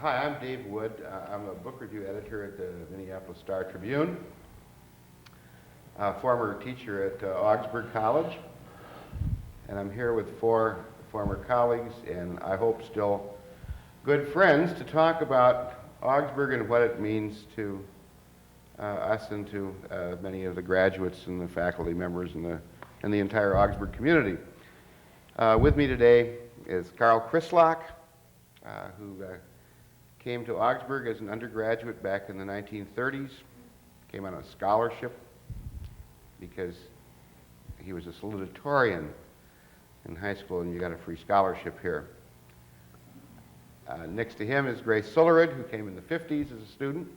Hi, I'm Dave Wood. I'm a book review editor at the Minneapolis Star Tribune, a former teacher at Augsburg College, and I'm here with 4 former colleagues and I hope still good friends to talk about Augsburg and what it means to us and to many of the graduates and the faculty members and the entire Augsburg community. With me today is Carl Chrislock, who came to Augsburg as an undergraduate back in the 1930s, came on a scholarship because he was a salutatorian in high school and you got a free scholarship here. Next to him is Grace Sulerud, who came in the 50s as a student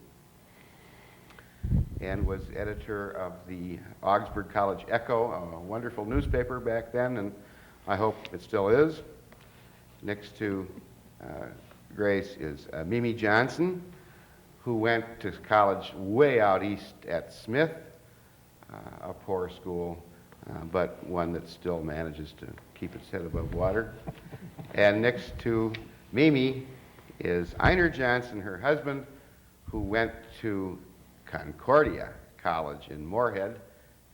and was editor of the Augsburg College Echo, a wonderful newspaper back then, and I hope it still is. Next to Grace is Mimi Johnson, who went to college way out east at Smith, a poor school, but one that still manages to keep its head above water. And next to Mimi is Einar Johnson, her husband, who went to Concordia College in Moorhead,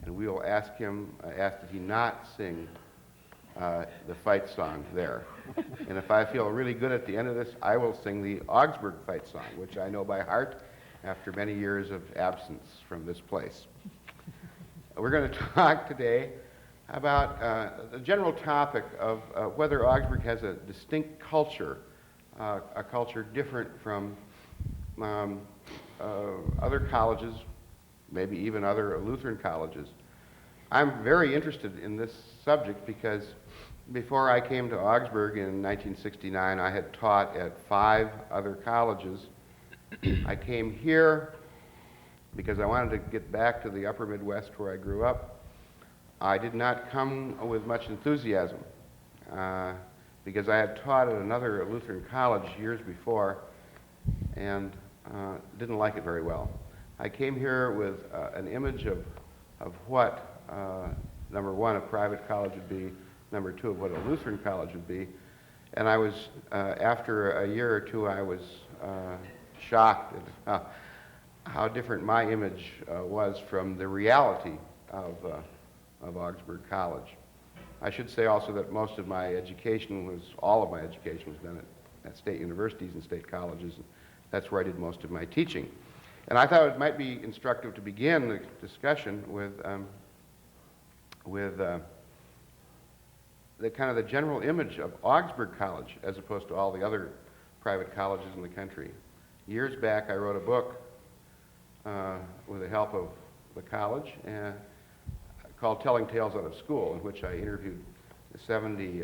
and we will ask that he not sing the fight song there. And if I feel really good at the end of this, I will sing the Augsburg fight song, which I know by heart after many years of absence from this place. We're going to talk today about the general topic of whether Augsburg has a distinct culture, a culture different from other colleges, maybe even other Lutheran colleges. I'm very interested in this subject because before I came to Augsburg in 1969, I had taught at 5 other colleges. I came here because I wanted to get back to the upper Midwest where I grew up. I did not come with much enthusiasm because I had taught at another Lutheran college years before and didn't like it very well. I came here with an image of what, number 1, a private college would be, number 2, of what a Lutheran college would be. And I was, after a year or 2, I was shocked at how different my image was from the reality of Augsburg College. I should say also that most of my education all of my education was done at state universities and state colleges. And that's where I did most of my teaching. And I thought it might be instructive to begin the discussion with the kind of the general image of Augsburg College as opposed to all the other private colleges in the country. Years back, I wrote a book with the help of the college called Telling Tales Out of School, in which I interviewed 70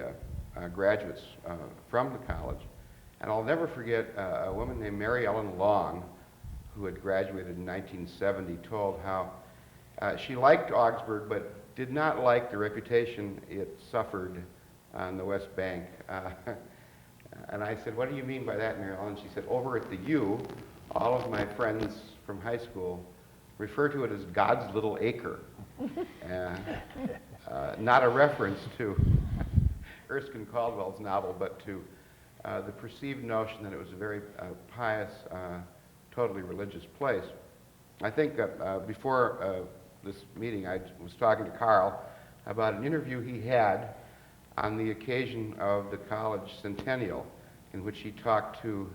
graduates from the college. And I'll never forget a woman named Mary Ellen Long, who had graduated in 1970, told how she liked Augsburg, but did not like the reputation it suffered on the West Bank. And I said, "What do you mean by that, Mary Ellen?" She said, "Over at the U, all of my friends from high school refer to it as God's little acre." Not a reference to Erskine Caldwell's novel, but to the perceived notion that it was a very pious, totally religious place. I think before this meeting, I was talking to Carl about an interview he had on the occasion of the college centennial, in which he talked to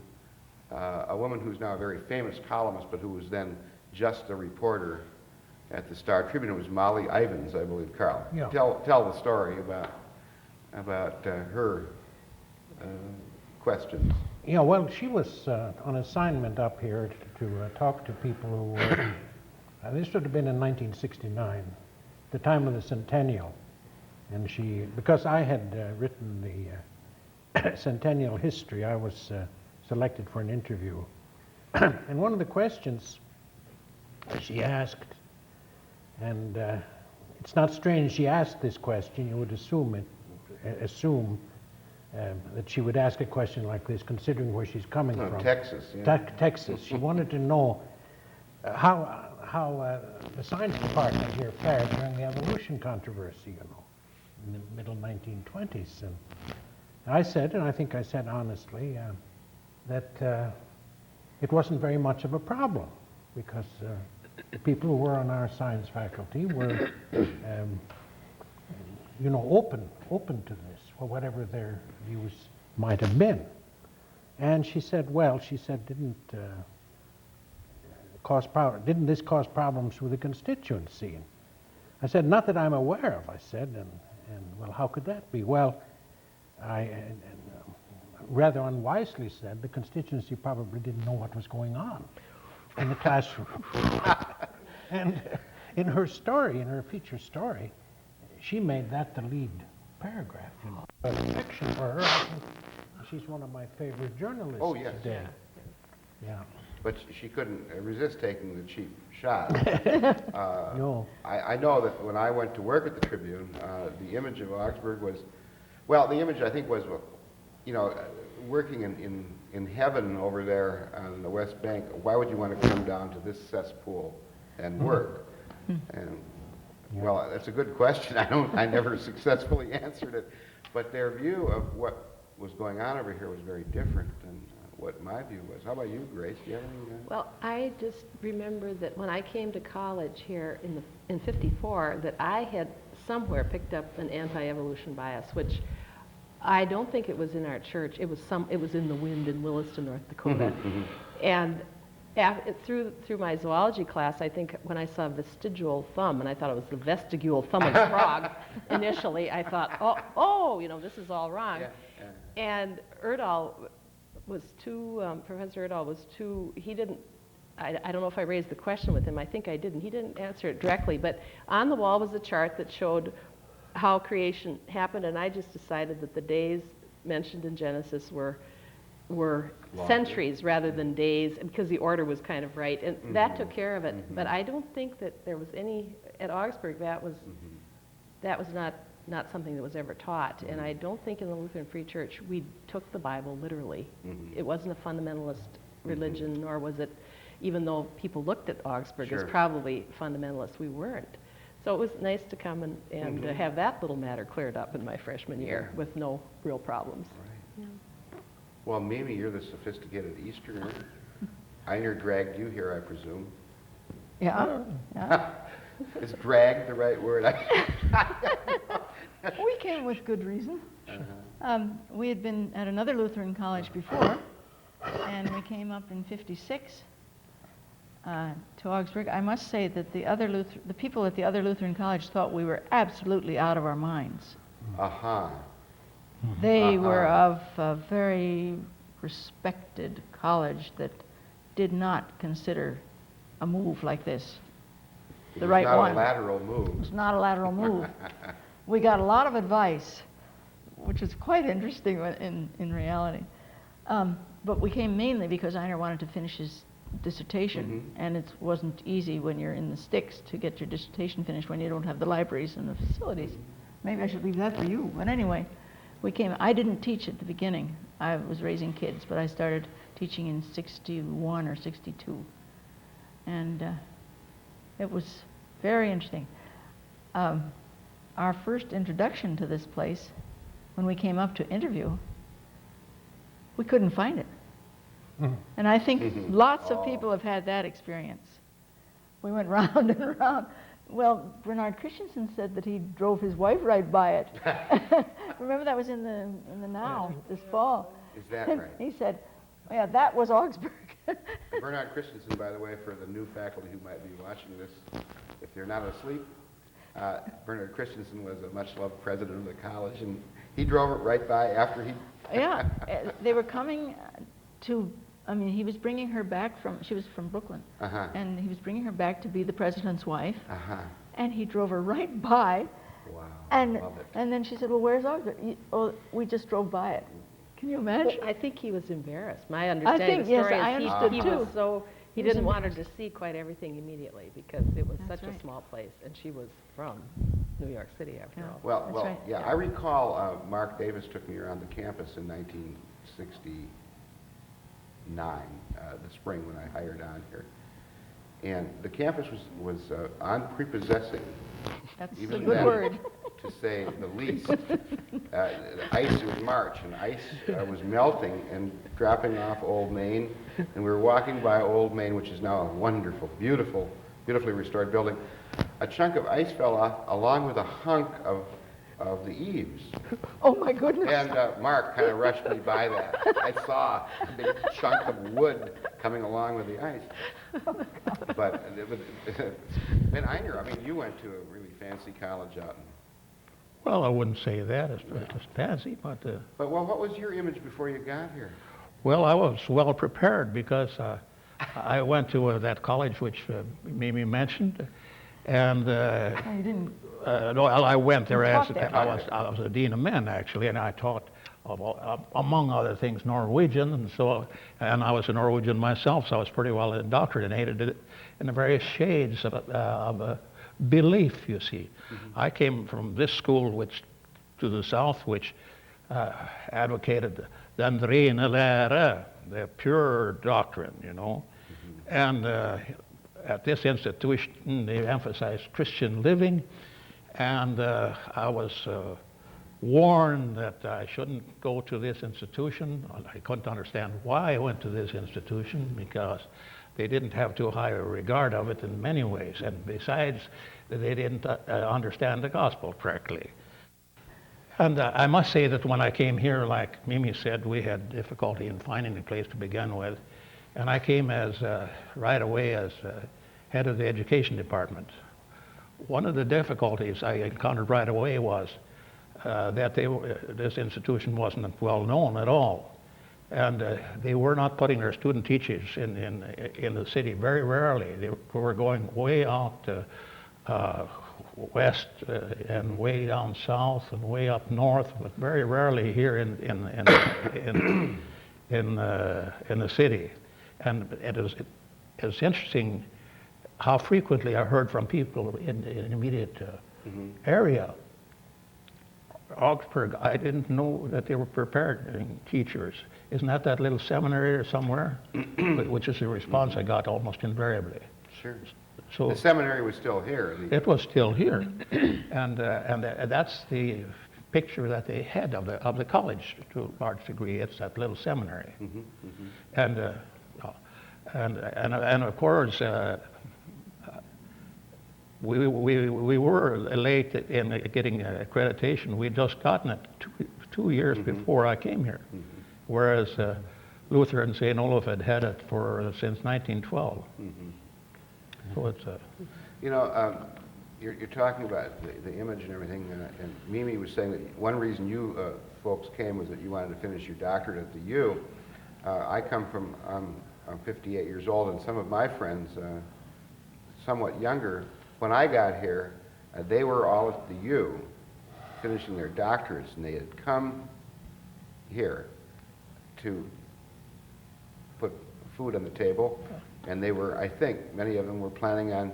a woman who's now a very famous columnist, but who was then just a reporter at the Star Tribune. It was Molly Ivins, I believe. Carl, yeah. Tell the story about her questions. Yeah, well, she was on assignment up here to talk to people who were, this would have been in 1969, the time of the centennial. And because I had written the centennial history, I was selected for an interview. And one of the questions she asked, and it's not strange she asked this question, you would assume that she would ask a question like this, considering where she's coming from. Texas. Yeah. Texas. She wanted to know how the science department here fared during the evolution controversy, in the middle 1920s. And I said, and I think I said honestly, that it wasn't very much of a problem because the people who were on our science faculty were, you know, open to this, or whatever their views might have been. And she said, well, she said, didn't this cause problems with the constituency? And I said, not that I'm aware of, I said, and well, how could that be? Well, I rather unwisely said the constituency probably didn't know what was going on in the classroom. And in her story, in her feature story, she made that the lead paragraph, you know, affection for her. I think she's one of my favorite journalists today. Yeah. But she couldn't resist taking the cheap shot. No. I know that when I went to work at the Tribune, the image of Augsburg was, well, the image I think was, you know, working in heaven over there on the West Bank. Why would you want to come down to this cesspool and work? And well, that's a good question. I never successfully answered it, but their view of what was going on over here was very different than what my view was. How about you, Grace? Do you have any? Well, I just remember that when I came to college here in '54, that I had somewhere picked up an anti-evolution bias, which I don't think it was in our church. It was in the wind in Williston, North Dakota. And through my zoology class, I think when I saw vestigial thumb, and I thought it was the vestibule thumb of a frog, initially I thought, oh, you know, this is all wrong. And Erdahl was Professor Erdahl was too, he didn't, I don't know if I raised the question with him, I think I didn't. He didn't answer it directly, but on the wall was a chart that showed how creation happened, and I just decided that the days mentioned in Genesis were centuries rather than days, because the order was kind of right, and that took care of it. But I don't think that there was any, at Augsburg, that was not something that was ever taught, and I don't think in the Lutheran Free Church we took the Bible literally. It wasn't a fundamentalist religion, nor was it, even though people looked at Augsburg as probably fundamentalists, we weren't. So it was nice to come and have that little matter cleared up in my freshman year with no real problems. Right. Yeah. Well, Mimi, you're the sophisticated Easterner. Einar dragged you here, I presume. Yeah. Is drag the right word? We came with good reason. We had been at another Lutheran college before, and we came up in '56 to Augsburg. I must say that the people at the other Lutheran college thought we were absolutely out of our minds. They were of a very respected college that did not consider a move like this the right one. It was not a lateral move. It was not a lateral move. We got a lot of advice, which is quite interesting in reality. But we came mainly because Einar wanted to finish his dissertation, and it wasn't easy when you're in the sticks to get your dissertation finished when you don't have the libraries and the facilities. Maybe I should leave that for you. But anyway, we came. I didn't teach at the beginning. I was raising kids, but I started teaching in '61 or '62. And it was very interesting. Our first introduction to this place, when we came up to interview, we couldn't find it. And I think lots of people have had that experience. We went round and round. Well, Bernard Christensen said that he drove his wife right by it. Remember, that was in the Now this fall. Is that right? He said, yeah, that was Augsburg. Bernard Christensen, by the way, for the new faculty who might be watching this, if they're not asleep, Bernard Christensen was a much-loved president of the college, and he drove it right by after he... Yeah, they were coming he was bringing her back she was from Brooklyn, and he was bringing her back to be the president's wife, and he drove her right by. Wow, and love it. And then she said, well, where's Augsburg? Oh, we just drove by it. Can you imagine? Well, I think he was embarrassed. My understanding of the story is he was so, he didn't want her to see quite everything immediately because it was such a small place, and she was from New York City after all. Well, I recall Mark Davis took me around the campus in 1969, the spring when I hired on here. And the campus was unprepossessing. That's even a good then, word. to say the least. The ice was March, and ice was melting and dropping off Old Main, and we were walking by Old Main, which is now a wonderful, beautiful, beautifully restored building. A chunk of ice fell off along with a hunk of the eaves. Oh, my goodness. And Mark kind of rushed me by that. I saw a big chunk of wood coming along with the ice. But, and Einar, I mean, you went to a really fancy college out in... Well, I wouldn't say that as fancy, but But well, what was your image before you got here? well, I was well prepared because I went to that college which Mimi mentioned, and Oh, you didn't. no, I went there You as taught there. I was a dean of men actually, and I taught among other things Norwegian, and I was a Norwegian myself, so I was pretty well indoctrinated in the various shades of belief. You see, I came from this school, which to the south, which advocated den rene lære, the pure doctrine, you know, and at this institution they emphasized Christian living, and I was warned that I shouldn't go to this institution. I couldn't understand why I went to this institution because they didn't have too high a regard of it in many ways, and besides, they didn't understand the gospel correctly. And I must say that when I came here, like Mimi said, we had difficulty in finding a place to begin with, and I came as right away as head of the education department. One of the difficulties I encountered right away was that this institution wasn't well known at all. And they were not putting their student teachers in the city, very rarely. They were going way out west and way down south and way up north, but very rarely here in the city. And it's interesting how frequently I heard from people in the immediate area. Augsburg, I didn't know that they were preparing teachers. Isn't that little seminary or somewhere? Which is the response I got almost invariably. Sure. So The seminary was still here. it was still here, and that's the picture that they had of the college to a large degree. It's that little seminary, and of course. We were late in getting accreditation. We'd just gotten it two years before I came here, whereas Luther and St. Olaf had it since 1912. So it's You know, you're talking about the image and everything, and Mimi was saying that one reason you folks came was that you wanted to finish your doctorate at the U. I come from, I'm 58 years old, and some of my friends, somewhat younger, when I got here, they were all at the U, finishing their doctorates, and they had come here to put food on the table, and they were, I think, many of them were planning on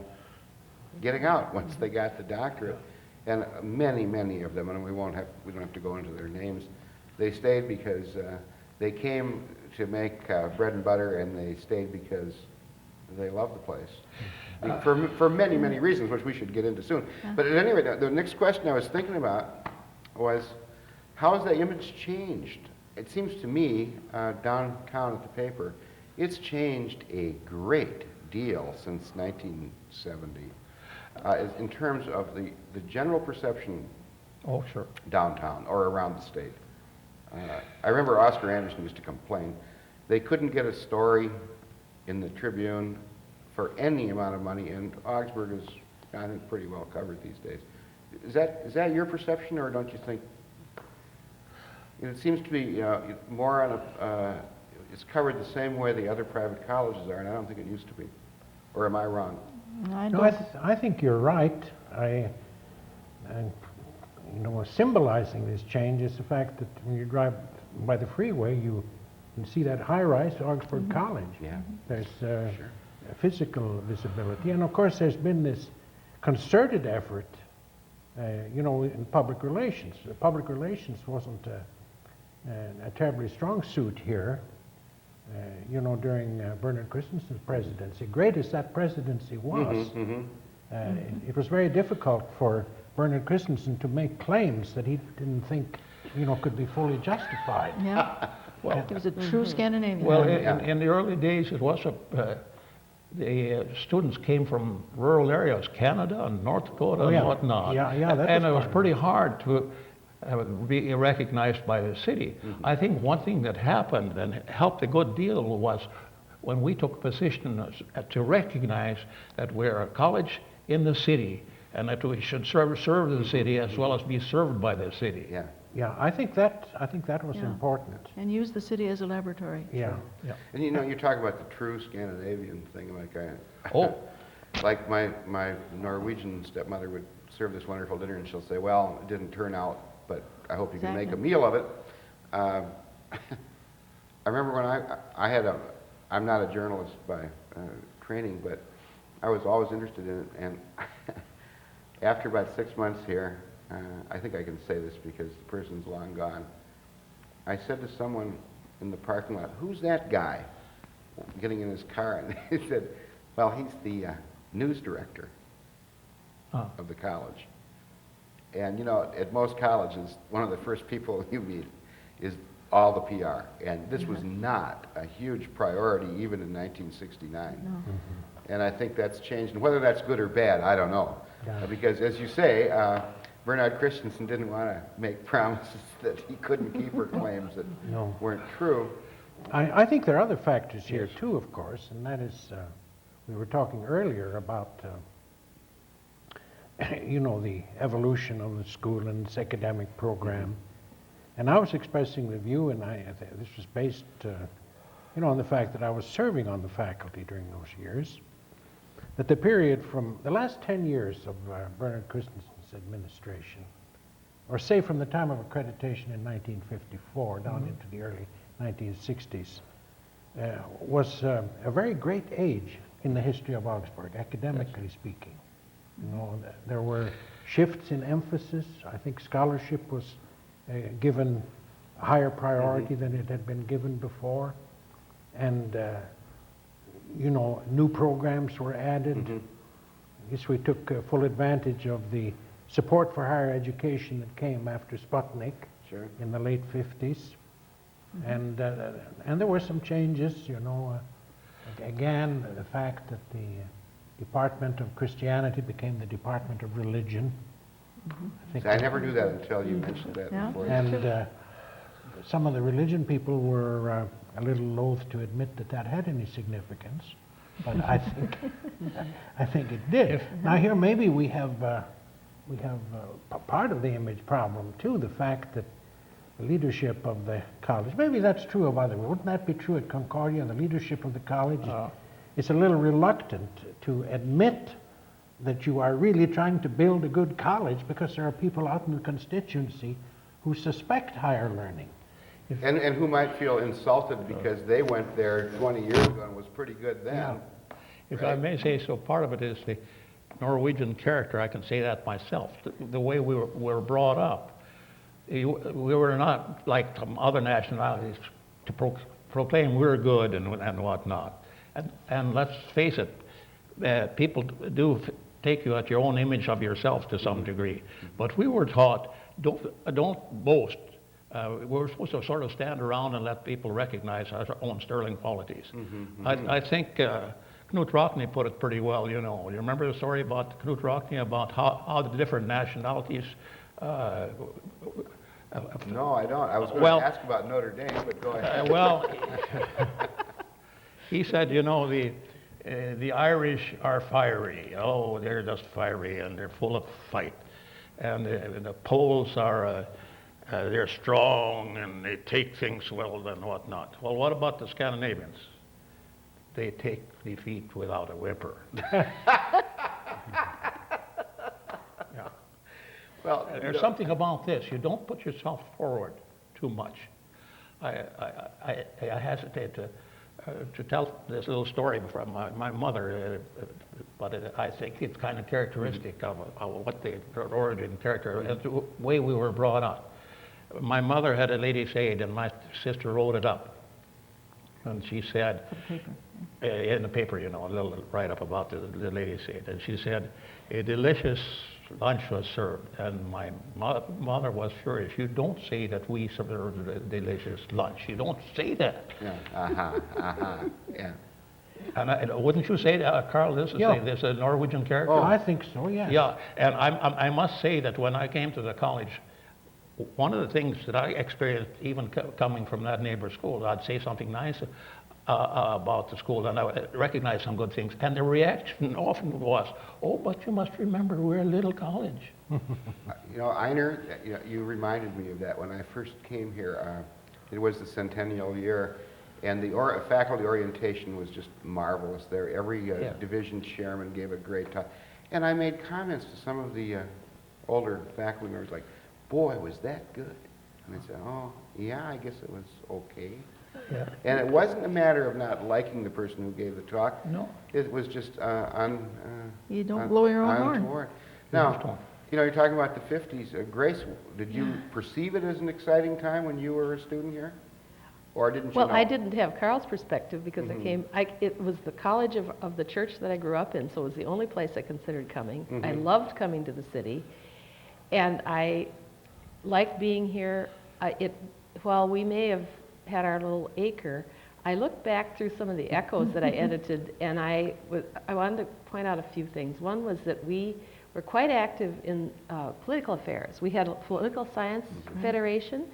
getting out once they got the doctorate, and many of them, and we don't have to go into their names, they stayed because they came to make bread and butter, and they stayed because they love the place. For many reasons, which we should get into soon. But at any rate, the next question I was thinking about was, how has that image changed? It seems to me, downtown at the paper, it's changed a great deal since 1970 in terms of the general perception oh sure. downtown or around the state. I remember Oscar Anderson used to complain they couldn't get a story in the Tribune for any amount of money, and Augsburg is, I think, pretty well covered these days. Is that your perception, or don't you think? It seems to be more on it's covered the same way the other private colleges are, and I don't think it used to be. Or am I wrong? No, I think you're right. Symbolizing this change is the fact that when you drive by the freeway, you can see that high-rise Augsburg College. Yeah. There's Sure. physical visibility, and of course there's been this concerted effort, in public relations. Public relations wasn't a terribly strong suit here, during Bernard Christensen's presidency. Great as that presidency was, it was very difficult for Bernard Christensen to make claims that he didn't think, could be fully justified. Yeah. Well, He was a true Scandinavian. well, Yeah. in the early days, it was the students came from rural areas, Canada and North Dakota Oh, yeah. and whatnot. Yeah, that and was it was part of pretty hard to be recognized by the city. I think one thing that happened and helped a good deal was when we took a position to recognize that we're a college in the city and that we should serve the city as well as be served by the city. Yeah. Yeah, I think that was Yeah. important. And use the city as a laboratory. Yeah. And you talk about the true Scandinavian thing, Oh, like my Norwegian stepmother would serve this wonderful dinner, and she'll say, "Well, it didn't turn out, but I hope you can make a Exactly. meal of it." I remember when I had I'm not a journalist by training, but I was always interested in it, and after about 6 months here, I think I can say this because the person's long gone, I said to someone in the parking lot, "Who's that guy?" getting in his car, and he said, "Well, he's the news director of the college." And at most colleges, one of the first people you meet is all the PR, and this was not a huge priority even in 1969. No. And I think that's changed, and whether that's good or bad, I don't know. Yeah. Because as you say, Bernard Christensen didn't want to make promises that he couldn't keep or claims that No. weren't true. I think there are other factors here too, of course, and that is, we were talking earlier about, the evolution of the school and its academic program. And I was expressing the view, and this was based, on the fact that I was serving on the faculty during those years, that the period from the last 10 years of Bernard Christensen's administration, or say from the time of accreditation in 1954 down into the early 1960s, was a very great age in the history of Augsburg, academically speaking. There were shifts in emphasis. I think scholarship was given a higher priority than it had been given before. And, new programs were added. I guess we took full advantage of the support for higher education that came after Sputnik Sure. in the late 50s. And there were some changes, again, the fact that the Department of Christianity became the Department of Religion. I See, I never knew that until you mentioned that Yeah. before. And some of the religion people were a little loath to admit that had any significance, but I think it did. Now here maybe we have part of the image problem too, the fact that the leadership of the college, maybe that's true of other, wouldn't that be true at Concordia? The leadership of the college is a little reluctant to admit that you are really trying to build a good college because there are people out in the constituency who suspect higher learning. And who might feel insulted because they went there 20 years ago and was pretty good then. Yeah. if I may say so, part of it is the Norwegian character. I can say that myself. The way we were brought up. We were not like some other nationalities to proclaim we're good and whatnot. And let's face it, people do take you at your own image of yourself to some degree. But we were taught, don't boast. We're supposed to sort of stand around and let people recognize our own sterling qualities. I think Knut Rockne put it pretty well, You remember the story about Knut Rockne about how the different nationalities No, I don't. I was going Well- to ask about Notre Dame, but go ahead. well, he said, the Irish are fiery. Oh, they're just fiery and they're full of fight. And the Poles are, they're strong and they take things well and whatnot. Well, what about the Scandinavians? They take defeat without a whimper. Well, There's something about this. You don't put yourself forward too much. I hesitate to tell this little story from my mother, but I think it's kind of characteristic of what the origin character, and the way we were brought up. My mother had a lady's aid, and my sister wrote it up. And she said, in the paper, a little write-up about the lady's aid. And she said, a delicious lunch was served, and my mother was furious. You don't say that we served a delicious lunch. You don't say that. Yeah, yeah. And wouldn't you say that, Carl, this is, Yeah. this is a Norwegian character? Oh, I think so, yes. Yeah, and I must say that when I came to the college, one of the things that I experienced, even coming from that neighbor school, I'd say something nice about the school, and I would recognize some good things, and the reaction often was, "Oh, but you must remember we're a little college." You know, Einar, you reminded me of that when I first came here. It was the centennial year, and the faculty orientation was just marvelous there. Every Yeah. division chairman gave a great talk. And I made comments to some of the older faculty members like, "Boy, was that good." And they said, "Oh, yeah, I guess it was okay." Yeah. And it wasn't a matter of not liking the person who gave the talk. No. It was just You don't blow your own horn. untoward. Just Now, don't. you're talking about the 50s. Grace, did you perceive it as an exciting time when you were a student here? Or didn't you Well, know? I didn't have Carl's perspective because it was the college of the church that I grew up in, so it was the only place I considered coming. I loved coming to the city, and I liked being here. While we may have had our little acre, I looked back through some of the echoes that I edited, and I wanted to point out a few things. One was that we were quite active in political affairs. We had a political science federation,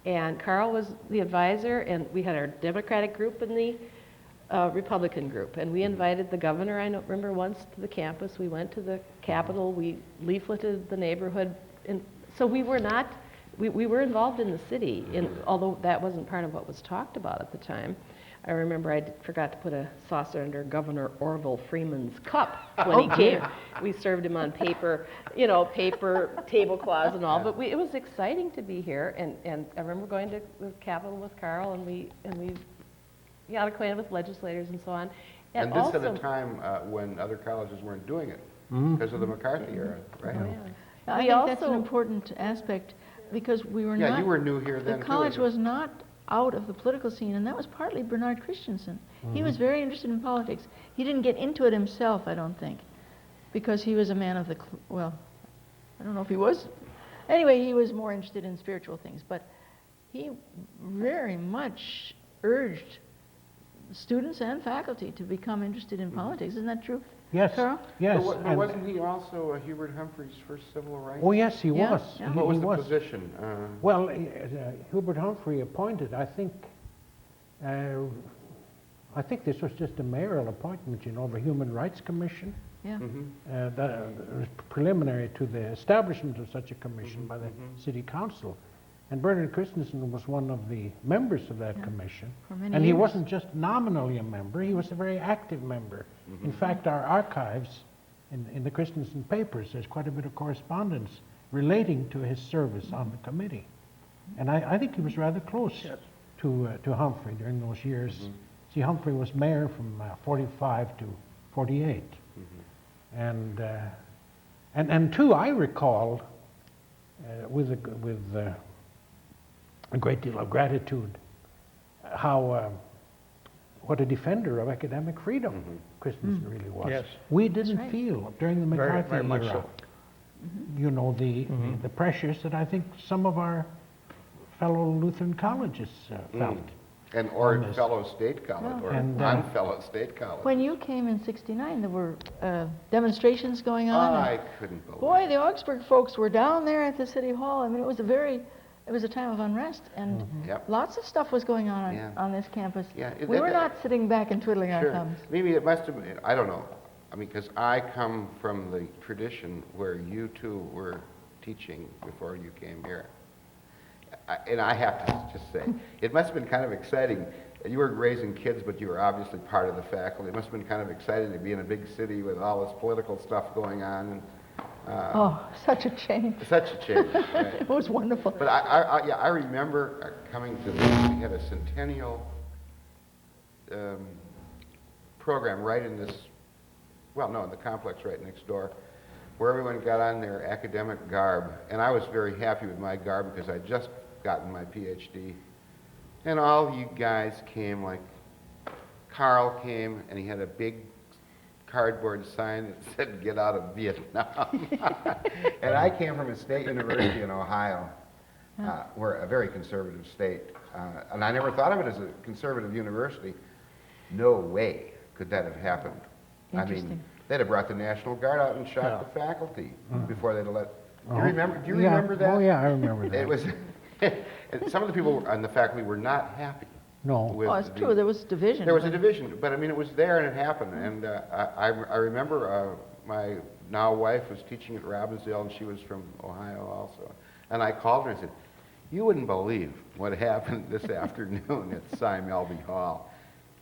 and Carl was the advisor, and we had our Democratic group and the Republican group. And we invited the governor, I remember once, to the campus. We went to the Capitol. We leafleted the neighborhood. And so we were not, we were involved in the city, although that wasn't part of what was talked about at the time. I remember I forgot to put a saucer under Governor Orville Freeman's cup when he came. We served him on paper, paper tablecloths and all. But it was exciting to be here. And I remember going to the Capitol with Carl, and we got acquainted with legislators and so on. And this also, at a time when other colleges weren't doing it because of the McCarthy era, right? oh, yeah. I We think that's an also- important aspect because we were Yeah, not. you were new here then The too, college isn't it? was not out of the political scene, and that was partly Bernard Christensen. He was very interested in politics. He didn't get into it himself, I don't think, because he was a man of the, well, I don't know if he was. Anyway, he was more interested in spiritual things, but he very much urged students and faculty to become interested in politics. Isn't that true? Yes, Carl? yes. But and- wasn't he also Hubert Humphrey's first civil rights? Oh, yes, he Yeah, was. yeah. He- What was he the position? Well, Hubert Humphrey appointed, I think this was just a mayoral appointment, the Human Rights Commission. Yeah. That was preliminary to the establishment of such a commission by the city council. And Bernard Christensen was one of the members of that commission. For many And he years. wasn't just nominally a member, he was a very active member. In fact, our archives in the Christensen papers, there's quite a bit of correspondence relating to his service on the committee. And I think he was rather close to Humphrey during those years. See, Humphrey was mayor from 45 to 48. And too, I recall with a great deal of gratitude how what a defender of academic freedom Christensen really was. Yes. We didn't right. feel during the Very, McCarthy very much era, so. the pressures that I think some of our fellow Lutheran colleges felt. Or this. fellow state college, or And, non-fellow state college. When you came in '69, there were demonstrations going on. and I couldn't believe Boy, it. the Augsburg folks were down there at the city hall. I mean, it was a time of unrest, and Yep. lots of stuff was going on Yeah. on this campus. Yeah, We were not sitting back and twiddling our Sure. thumbs. Maybe it must have been, I don't know. I mean, because I come from the tradition where you two were teaching before you came here. And I have to just say, it must have been kind of exciting. You were raising kids, but you were obviously part of the faculty. It must have been kind of exciting to be in a big city with all this political stuff going on. And, Oh, such a change. such a change. Right. It was wonderful. But I remember coming to this. We had a centennial program right in this, well, no, in the complex right next door, where everyone got on their academic garb. And I was very happy with my garb because I'd just gotten my PhD. And all you guys came, like Carl came, and he had a big cardboard sign that said, "Get out of Vietnam." And I came from a state university in Ohio. We're a very conservative state. And I never thought of it as a conservative university. No way could that have happened. I Interesting. mean, they'd have brought the National Guard out and shot the faculty before they'd have let... Do you remember, Yeah. remember that? Oh, yeah, I remember that. It was... and some of the people on the faculty were not happy. No. with Oh, it's the- true, there was division. There was a but- division, but I mean, it was there and it happened. And I remember my now wife was teaching at Robbinsdale, and she was from Ohio also. And I called her and I said, "You wouldn't believe what happened this afternoon at Cy Melby Hall."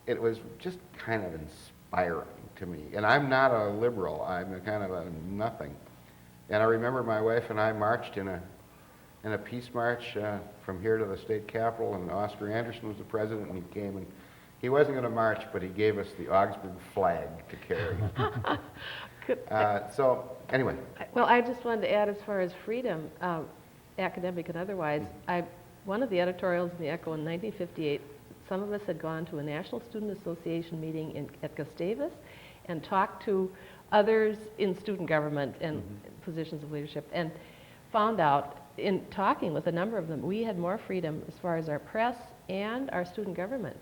It was just kind of inspiring to me. And I'm not a liberal, I'm a kind of a nothing. And I remember my wife and I marched in a peace march from here to the state capitol, and Oscar Anderson was the president, and he came, and he wasn't going to march, but he gave us the Augsburg flag to carry. So, anyway, Well, I just wanted to add, as far as freedom, academic and otherwise, one of the editorials in the Echo in 1958, some of us had gone to a National Student Association meeting at Gustavus and talked to others in student government and positions of leadership, and found out in talking with a number of them, we had more freedom as far as our press and our student government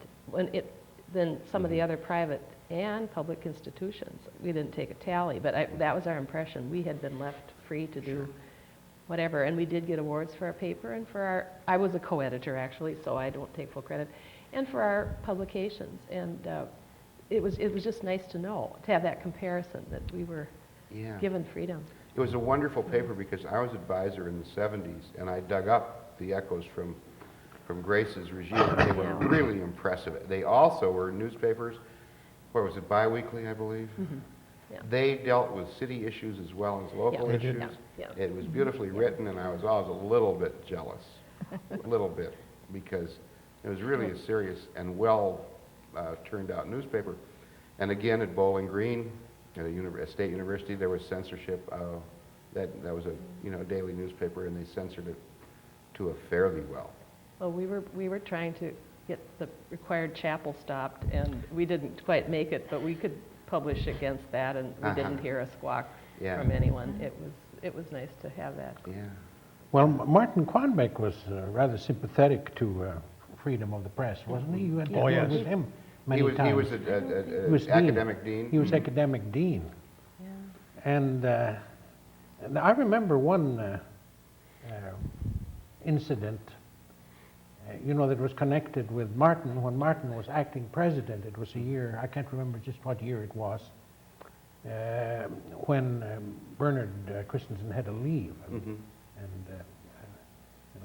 than some of the other private and public institutions. We didn't take a tally, but that was our impression. We had been left free to do whatever, and we did get awards for our paper and for our, I was a co-editor actually, so I don't take full credit, and for our publications. And it was just nice to know, to have that comparison, that we were yeah. given freedom. It was a wonderful paper because I was advisor in the 70s, and I dug up the echoes from Grace's regime. They were really impressive. They also were newspapers, what was it, bi-weekly, I believe? Yeah. They dealt with city issues as well as local Yeah. issues. Yeah. It was beautifully written, and I was always a little bit jealous, a little bit, because it was really a serious and well turned out newspaper. And again, at Bowling Green, at a state university, there was censorship. That was a daily newspaper, and they censored it to a fairly well. Well, we were trying to get the required chapel stopped, and we didn't quite make it, but we could publish against that, and we didn't hear a squawk from anyone. It was nice to have that. Yeah. Well, Martin Quanbeck was rather sympathetic to freedom of the press, wasn't he? You had Oh, yes. with him many He was times. an was dean. academic dean. He was academic dean. Yeah. And I remember one incident, that was connected with Martin. When Martin was acting president, it was a year, I can't remember just what year it was, when Bernard Christensen had to leave. And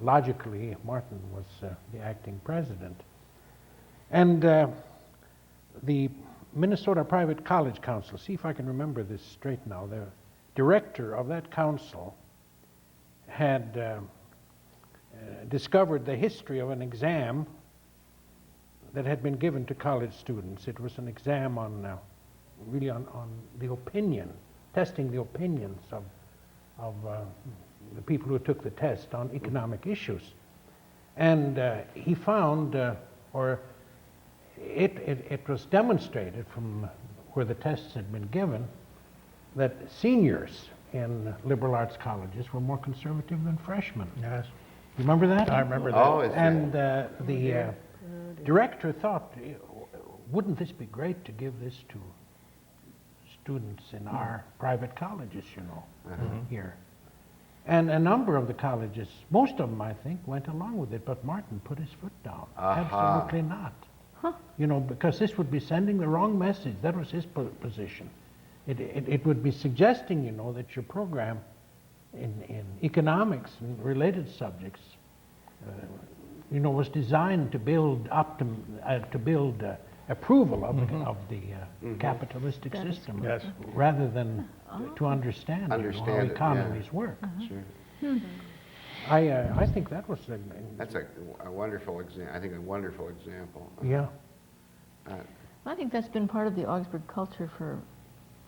logically, Martin was the acting president. And the Minnesota Private College Council, see if I can remember this straight now, the director of that council had discovered the history of an exam that had been given to college students. It was an exam on really on the opinion, testing the opinions of the people who took the test on economic issues. And he found, or it was demonstrated from where the tests had been given, that seniors in liberal arts colleges were more conservative than freshmen. Yes, You remember that? I remember that. Oh, is And the director thought, wouldn't this be great to give this to students in our private colleges, here? And a number of the colleges, most of them, I think, went along with it, but Martin put his foot down. Absolutely not. Because this would be sending the wrong message. That was his position. It would be suggesting, that your program in economics and related subjects, was designed to build approval of the capitalistic system, Yes. rather than to understand, how Understand it, yeah. economies work. Sure. I think that was That's a wonderful example. I think a wonderful example. yeah. I think that's been part of the Augsburg culture for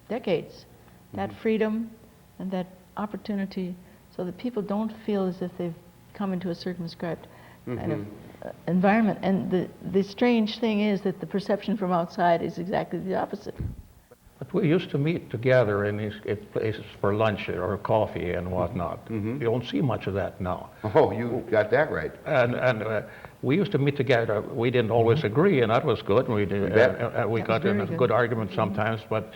decades, that freedom and that opportunity, so that people don't feel as if they've come into a circumscribed kind of environment. And the strange thing is that the perception from outside is exactly the opposite. But we used to meet together in these places for lunch or coffee and whatnot. You don't see much of that now. Oh, you got that right. And we used to meet together. We didn't always agree, and that was good. And we did, bet. we That got was in very a good. good argument sometimes, but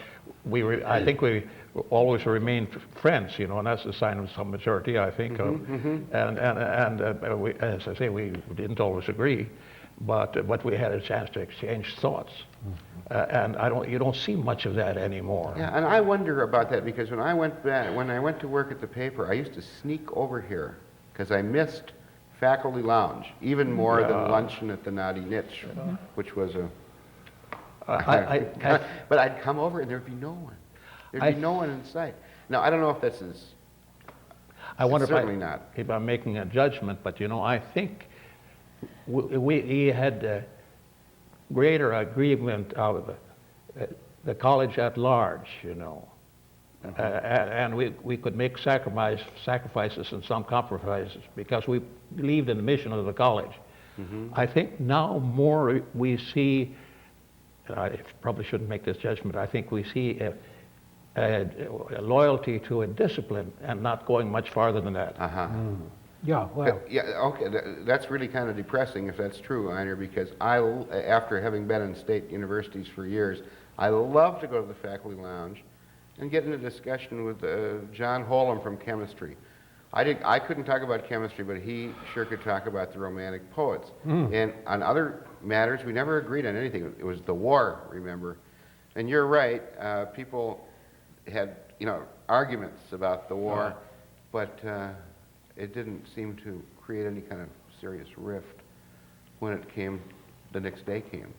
I think we always remained friends, you know, and that's a sign of some maturity, I think. And we, as I say, we didn't always agree, but we had a chance to exchange thoughts. And you don't see much of that anymore. Yeah, and I wonder about that because when I went to work at the paper, I used to sneak over here because I missed faculty lounge even more than luncheon at the Naughty Niche, which was a. But I'd come over and there'd be no one. There'd be no one in sight. Now I don't know if this is. I wonder certainly not. if I'm making a judgment, but you know, I think we had greater agreement of the college at large, you know. And we could make sacrifices and some compromises because we believed in the mission of the college. I think now more we see, I probably shouldn't make this judgment, I think we see a loyalty to a discipline and not going much farther than that. Yeah, well, Yeah, okay, that's really kind of depressing if that's true, Einar, because after having been in state universities for years, I love to go to the faculty lounge and get in a discussion with John Holm from chemistry. I couldn't talk about chemistry, but he sure could talk about the Romantic poets. And on other matters, we never agreed on anything. It was the war, remember? And you're right, people had, you know, arguments about the war, but it didn't seem to create any kind of serious rift when the next day came.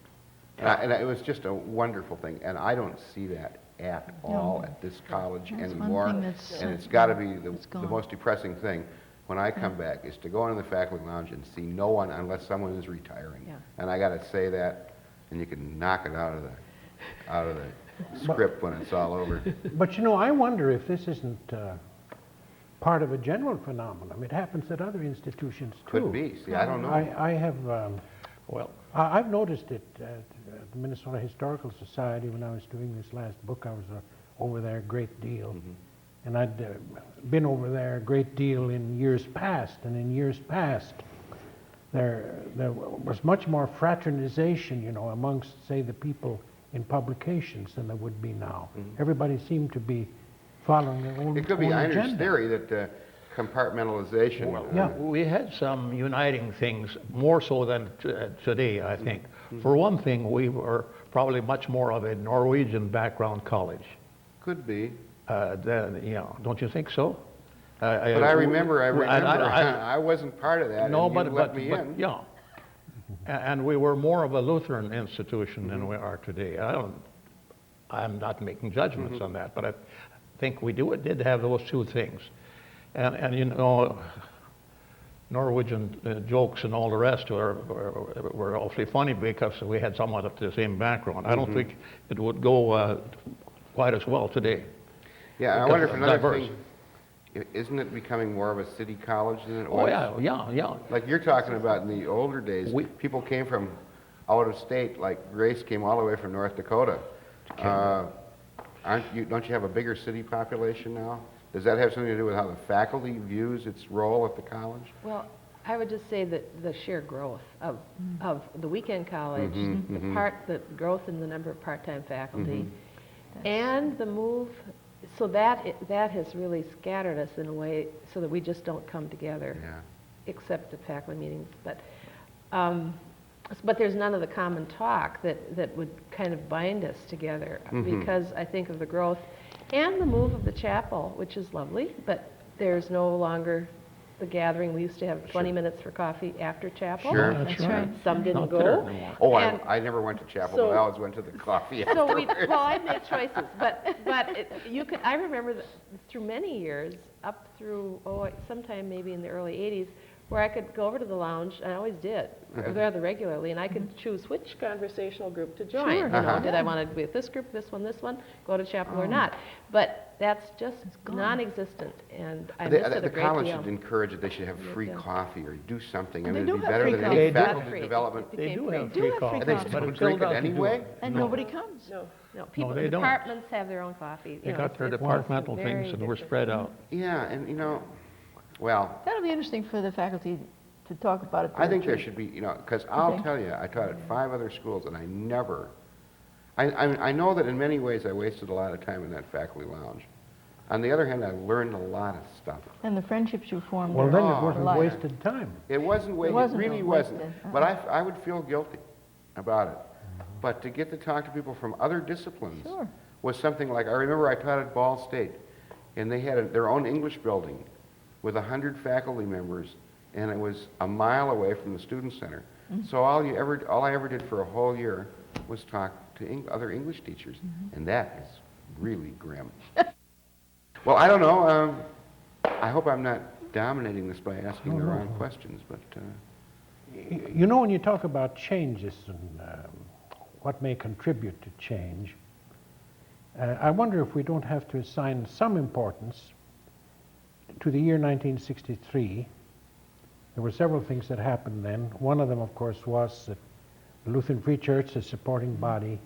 And it was just a wonderful thing, and I don't see that at all at this college That's one anymore. thing that's, And it's got to be it's the gone. most depressing thing when I come back is to go into the faculty lounge and see no one unless someone is retiring. Yeah. And I got to say that, and you can knock it out of the script when it's all over. but you know, I wonder if this isn't part of a general phenomenon. It happens at other institutions too. Could be. See, I don't know. I have, Well, I've noticed it at the Minnesota Historical Society when I was doing this last book. I was over there a great deal. And I'd been over there a great deal in years past. And in years past, there was much more fraternization, you know, amongst, say, the people in publications than there would be now. Everybody seemed to be following their own It could be own Einar's agenda. theory that compartmentalization. Yeah. we had some uniting things, more so than today, I think. For one thing, we were probably much more of a Norwegian background college. Could be. Don't you think so? But I remember, I I wasn't part of that, No, and you but let me in. yeah. And we were more of a Lutheran institution than we are today. I'm not making judgments on that, but I think we did have those two things. And you know, Norwegian jokes and all the rest were awfully funny because we had somewhat of the same background. I don't think it would go quite as well today. Yeah, I because wonder if of another diverse. thing, isn't it becoming more of a city college than it Oh, was? yeah. Like you're talking about in the older days, We- people came from out of state, like Grace came all the way from North Dakota. Don't you have a bigger city population now? Does that have something to do with how the faculty views its role at the college? Well, I would just say that the sheer growth of the weekend college, the growth in the number of part-time faculty, and the move, so that has really scattered us in a way so that we just don't come together, Yeah. except at faculty meetings. But there's none of the common talk that would kind of bind us together because I think of the growth and the move of the chapel, which is lovely, but there's no longer the gathering. We used to have 20 minutes for coffee after chapel. Sure. That's That's right. Some didn't Not there go. anymore. Oh, And I never went to chapel, so- but I always went to the coffee. So I made choices, but I remember that through many years, up through, sometime maybe in the early 80s, where I could go over to the lounge, I always did, rather regularly, and I could choose which conversational group to join. Sure. You know, did I want to be with this group, this one, go to chapel or not? But that's just gone. non-existent, and I miss it a The great college deal. should encourage that they should have Yes, free yeah. coffee or do something. I And mean, they it'd do be have better free than coffee. any They do. faculty Free. development. It They became do free. have Do free have free coffee, And they coffee. still but it's drink filled it out to do anyway? And No. nobody comes. No, people, they the don't. departments have their own coffee. They You know, got their it's departmental very things and we're different. spread out. Yeah, and you know, well, That'll be interesting for the faculty to talk about it. to I the think there church. should be, you know, because I'll Okay. tell you, I taught at 5 other schools and I know that in many ways I wasted a lot of time in that faculty lounge. On the other hand, I learned a lot of stuff. And the friendships you formed. Well, there then Oh, it for wasn't life. wasted time. It wasn't wasted, it wasn't really wasted, wasn't. But I would feel guilty about it. But to get to talk to people from other disciplines Sure. was something like, I remember I taught at Ball State, and they had their own English building with 100 faculty members, and it was a mile away from the student center. So all I ever did for a whole year was talk to other English teachers, and that is really grim. Well, I don't know. I hope I'm not dominating this by asking the wrong questions, but You know, when you talk about changes and what may contribute to change, I wonder if we don't have to assign some importance to the year 1963. There were several things that happened then. One of them, of course, was that the Lutheran Free Church, the supporting body,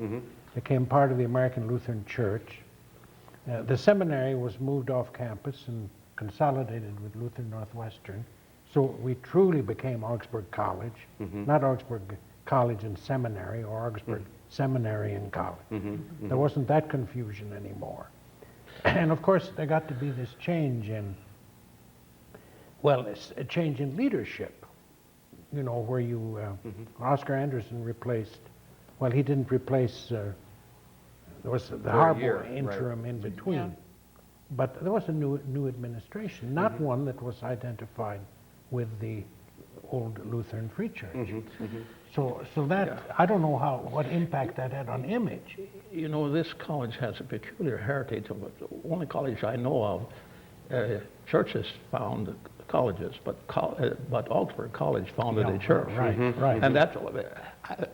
became part of the American Lutheran Church. The seminary was moved off campus and consolidated with Lutheran Northwestern. So we truly became Augsburg College, not Augsburg College and Seminary or Augsburg Seminary and College. There wasn't that confusion anymore. And of course, there got to be this change in, well, it's a change in leadership, you know, where you, Oscar Anderson replaced, well, he didn't replace, there was the For a Harbour year, right. interim in between. Yeah. But there was a new administration, not one that was identified with the old Lutheran Free Church. So that, I don't know what impact that had on image. You know, this college has a peculiar heritage of it. The only college I know of, churches found colleges, but Augsburg College founded a church. Right, right. And that's,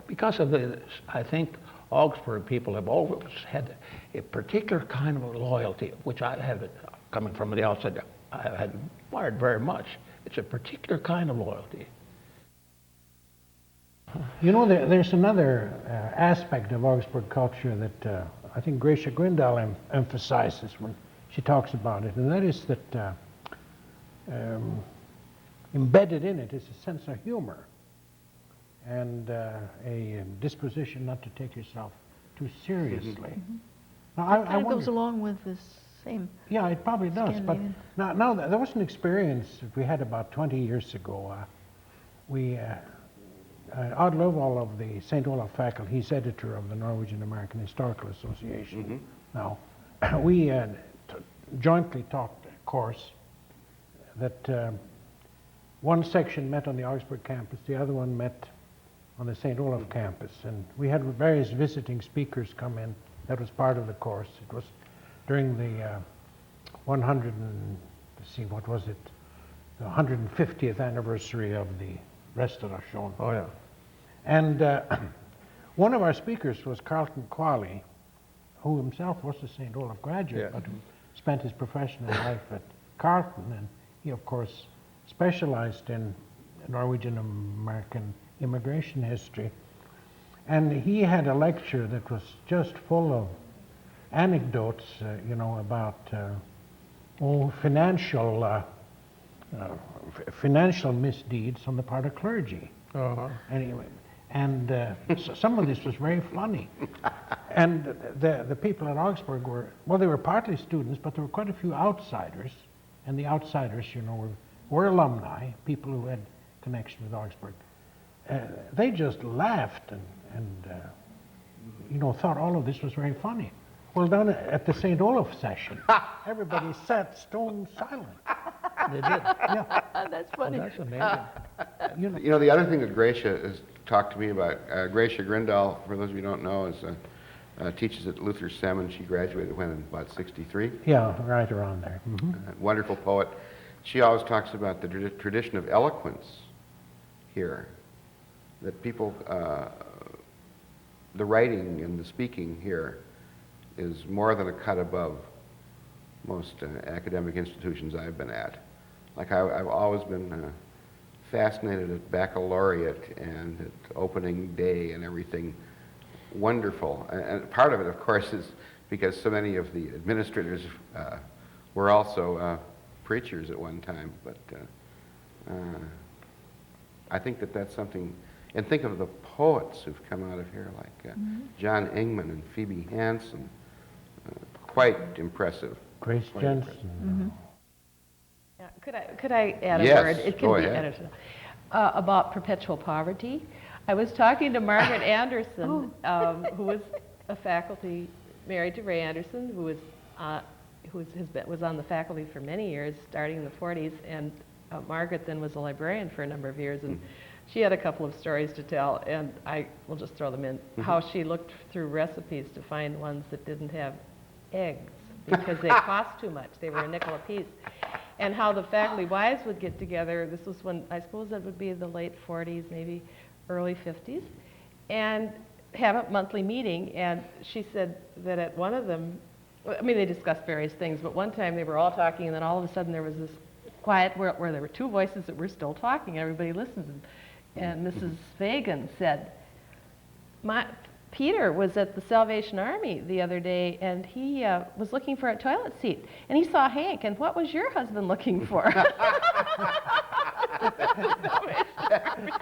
because of this, I think Augsburg people have always had a particular kind of loyalty, which I have, coming from the outside, I had admired very much. It's a particular kind of loyalty. You know, there's another aspect of Augsburg culture that I think Grace Sulerud emphasizes when she talks about it, and that is that embedded in it is a sense of humor and a disposition not to take yourself too seriously. Now, I Kind of goes wonder, along with this same. yeah, it probably does, but Scandinavian. now there was an experience that we had about 20 years ago. Odd Lovell of the St. Olaf faculty, he's editor of the Norwegian American Historical Association. Now, we jointly taught a course that one section met on the Augsburg campus, the other one met on the St. Olaf campus, and we had various visiting speakers come in. That was part of the course. It was during the 150th anniversary of the Restauration. Oh, yeah. And one of our speakers was Carlton Qualley, who himself was a St. Olaf graduate, Yeah. but who spent his professional life at Carleton, and he, of course, specialized in Norwegian American immigration history. And he had a lecture that was just full of anecdotes, you know, about financial misdeeds on the part of clergy. Anyway, and some of this was very funny. And the people at Augsburg they were partly students, but there were quite a few outsiders. And the outsiders, you know, were alumni, people who had connection with Augsburg. They just laughed and you know, thought all of this was very funny. Well, down at the St. Olaf session, everybody sat stone silent. They did. Yeah, That's funny. That's amazing. You know, the other thing that Gracia has talked to me about, Gracia Grindal, for those of you who don't know, is teaches at Luther Sem, and she graduated when, in about 63. yeah, right around there. Wonderful poet. she always talks about the tradition of eloquence here, that people, the writing and the speaking here is more than a cut above most academic institutions I've been at. Like I've always been fascinated at baccalaureate and at opening day and everything. Wonderful. And part of it, of course, is because so many of the administrators were also preachers at one time. But I think that that's something, and think of the poets who've come out of here, like John Ingman and Phoebe Hansen. Quite impressive. Grace Quite Johnson. impressive. Yeah, could I add a Yes, word? It can go be ahead. edited. About perpetual poverty. I was talking to Margaret Anderson, who was a faculty, married to Ray Anderson, who was on the faculty for many years, starting in the 40s, and Margaret then was a librarian for a number of years, and she had a couple of stories to tell, and I will just throw them in. How she looked through recipes to find ones that didn't have eggs because they cost too much. They were a nickel a piece. And how the faculty wives would get together. This was when, I suppose that would be the late 40s, maybe early 50s, and have a monthly meeting. And she said that at one of them, I mean, they discussed various things, but one time they were all talking, and then all of a sudden there was this quiet where there were two voices that were still talking. Everybody listened. And Mrs. Fagan said, Peter was at the Salvation Army the other day, and he was looking for a toilet seat, and he saw Hank, and what was your husband looking for?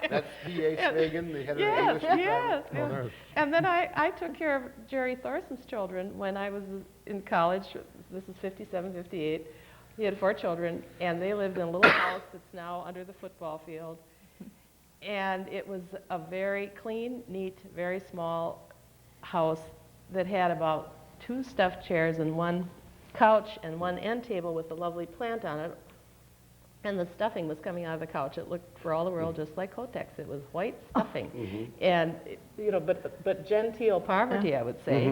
That's P.A. Swagan, the head of the Yes, English department. yes. Well, yes. there's- And then I took care of Jerry Thorson's children when I was in college. This is 57, 58. He had 4 children, and they lived in a little house that's now under the football field. And it was a very clean, neat, very small house that had about 2 stuffed chairs and 1 couch and 1 end table with a lovely plant on it. And the stuffing was coming out of the couch. It looked, for all the world, just like Kotex. It was white stuffing. And, but genteel poverty, I would say.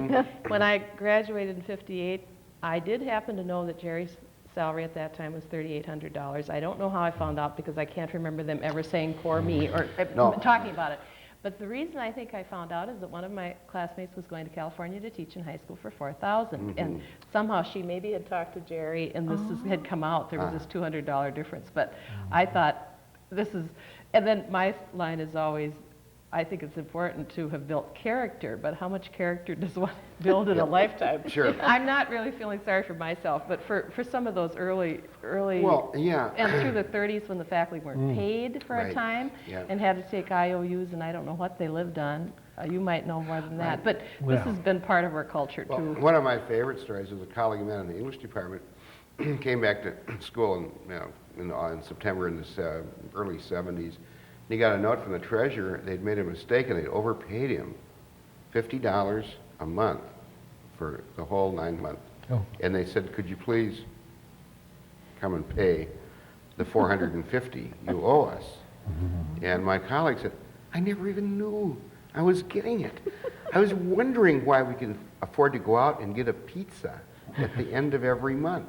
When I graduated in 58, I did happen to know that Jerry's salary at that time was $3,800. I don't know how I found out because I can't remember them ever saying poor me or No. talking about it. But the reason I think I found out is that one of my classmates was going to California to teach in high school for $4,000. And somehow she maybe had talked to Jerry and had come out. There was this $200 difference. But I thought this is, and then my line is always, I think it's important to have built character, but how much character does one build in a lifetime? Sure. I'm not really feeling sorry for myself, but for some of those early, Well, yeah. and through the 30s when the faculty weren't paid for a Right. time Yeah. and had to take IOUs, and I don't know what they lived on. You might know more than that, Right. but Well. this has been part of our culture Well, too. one of my favorite stories was a colleague of mine in the English department came back to school in September in the early 70s. And he got a note from the treasurer. They'd made a mistake and they'd overpaid him $50 a month for the whole 9 months. Oh. And they said, could you please come and pay the $450 you owe us? And my colleague said, I never even knew I was getting it. I was wondering why we can afford to go out and get a pizza at the end of every month.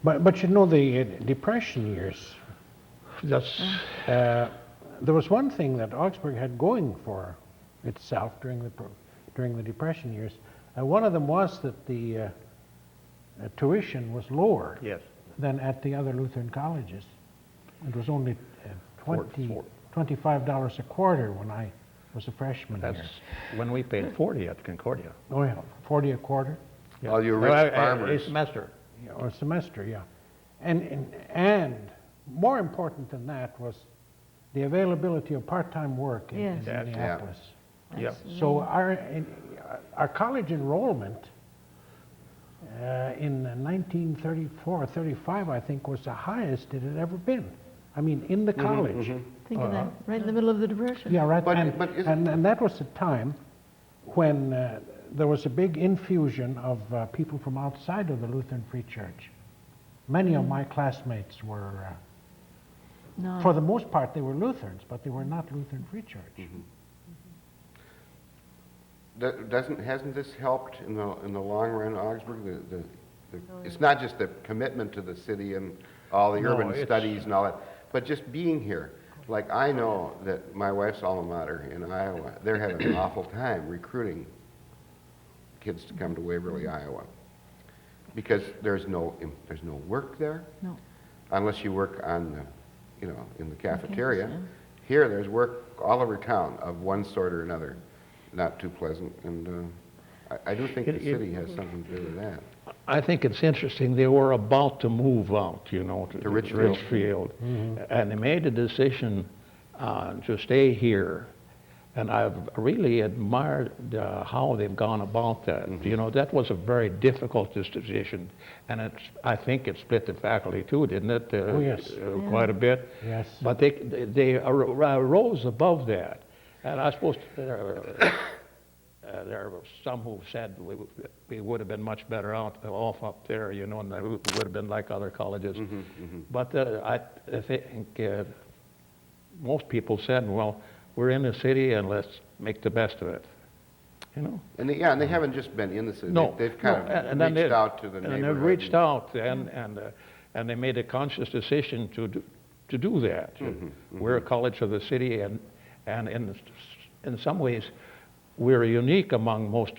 But you know, the Depression years, That's, there was one thing that Augsburg had going for itself during the Depression years. One of them was that the tuition was lower yes. than at the other Lutheran colleges. It was only Four- $25 a quarter when I was a freshman That's here. when we paid 40 at Concordia. Oh yeah, 40 a quarter, All you rich farmers. A semester. yeah, or a semester, yeah. And more important than that was the availability of part-time work in Yes. Yes. Minneapolis. Yeah. So our college enrollment in 1934, 35, I think, was the highest it had ever been. I mean, in the college. Think of that, right in the middle of the Depression. Yeah, right. But- and, but isn't- and that was the time when there was a big infusion of people from outside of the Lutheran Free Church. Many of my classmates were, No. for the most part, they were Lutherans, but they were not Lutheran Free Church. Hasn't this helped in the long run, Augsburg? It's not just the commitment to the city and all the No, urban it's- studies and all that. But just being here, like I know that my wife's alma mater in Iowa, they're having an awful time recruiting kids to come to Waverly, Iowa, because there's no work there. No. Unless you work on the, you know, in the cafeteria. yeah. Here, there's work all over town of one sort or another. Not too pleasant, and I do think the city has something to do with that. I think it's interesting, they were about to move out, you know, to Richfield. Richfield. And they made a decision to stay here. And I've really admired how they've gone about that. You know, that was a very difficult decision. And I think it split the faculty too, didn't it? Oh, yes. Quite a bit. Yes. But they rose above that. And I suppose there were some who said we would have been much better off up there, you know, and it would have been like other colleges. But I think most people said, well, we're in the city and let's make the best of it, you know? And they haven't just been in the city. No, They've kind no, of then reached out to the and neighborhood. they've reached out and they made a conscious decision to do that. We're a college of the city, and in some ways we're unique among most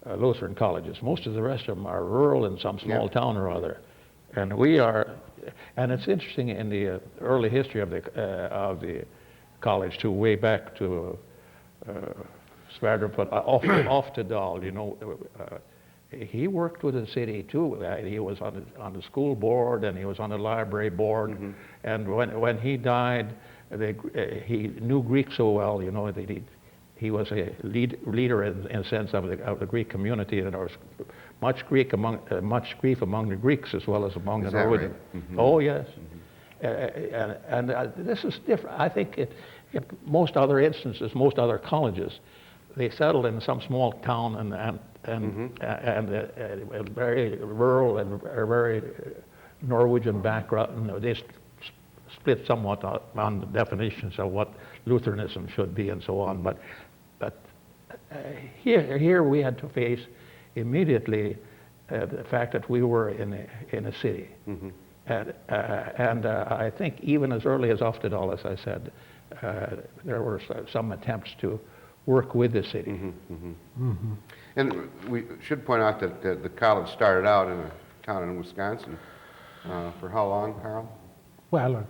Lutheran colleges. Most of the rest of them are rural in some small town or other, and we are. And it's interesting in the early history of the college, too, way back to Sverdrup, Oftedal, you know. He worked with the city too. He was on the school board and he was on the library board. And when he died, he knew Greek so well, you know, that he was a leader in a sense of the Greek community, and there was much grief among the Greeks as well as among the Norwegians. Oh yes. And this is different. I think in most other instances, most other colleges, they settled in some small town and very rural and very Norwegian background. And they split somewhat on the definitions of what Lutheranism should be and so on. But here we had to face immediately the fact that we were in a city. And I think even as early as Oftedal, as I said, there were some attempts to work with the city. And we should point out that the college started out in a town in Wisconsin. For how long, Carl? Well, a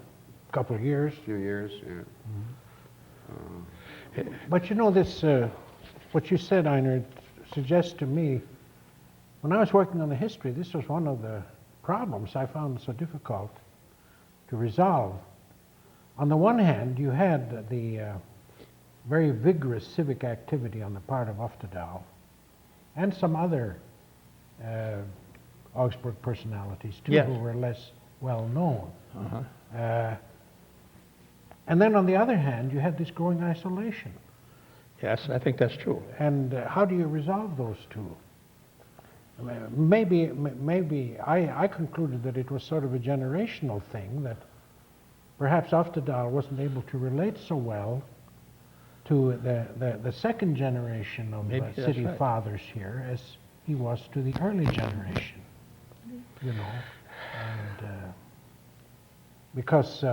couple of years. A few years, yeah. But you know, this, what you said, Einar, suggests to me, when I was working on the history, this was one of the problems I found so difficult to resolve. On the one hand, you had the very vigorous civic activity on the part of Oftedal and some other Augsburg personalities too, Yes. who were less well known. And then on the other hand, you had this growing isolation. Yes, I think that's true. And how do you resolve those two? Maybe I concluded that it was sort of a generational thing, that perhaps Oftedal wasn't able to relate so well to the second generation of Maybe that's city right. fathers fathers here as he was to the early generation, you know. And because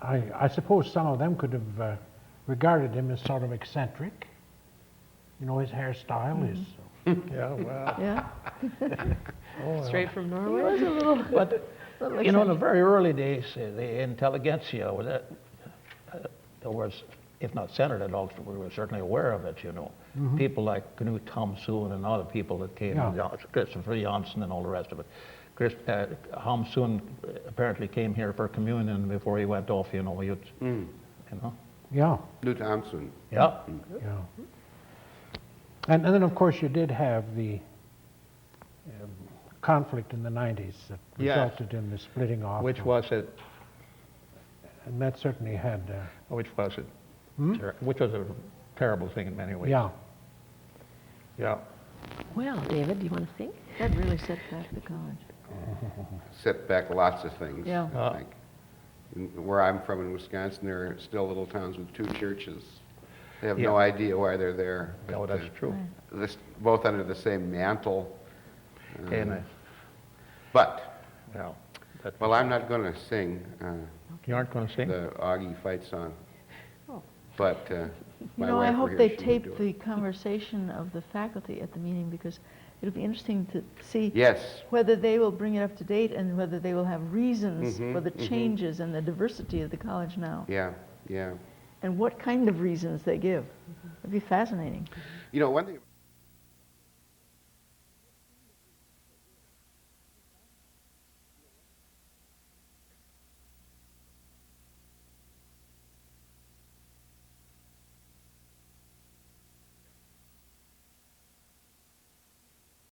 I suppose some of them could have regarded him as sort of eccentric. You know, his hairstyle is. Yeah, well. Yeah. Straight from He Norway? was a little, But, little you know, in the eccentric. very early days, the intelligentsia was, if not centered at Augsburg, we were certainly aware of it, you know. People like Knut Hamsun and other people that came, Yeah. Christopher Janssen and all the rest of it. Hamsun apparently came here for communion before he went off, you know. You know. Yeah, Knut Hamsun. Yeah. yeah. And then, of course, you did have the conflict in the 90s that Yes. resulted in the splitting off. Which was it? And that certainly had, Which was it? Which was a terrible thing in many ways. yeah. Yeah. Well, David, do you want to think? That really set back the college. Set back lots of things, Yeah. I think. Where I'm from in Wisconsin, there are still little towns with two churches. They have no Yeah. idea why they're there. No, but, that's true. both under the same mantle. And But, Well, that, well, I'm not going to sing you aren't going to sing? the Augie fight song. Oh. But You my know, I wife were hope here, they she would tape do the it. conversation of the faculty at the meeting, because it'll be interesting to see Yes. whether they will bring it up to date and whether they will have reasons Mhm, for the mhm. changes and the diversity of the college now, Yeah, yeah. and what kind of reasons they give. It'd be fascinating. You know, one thing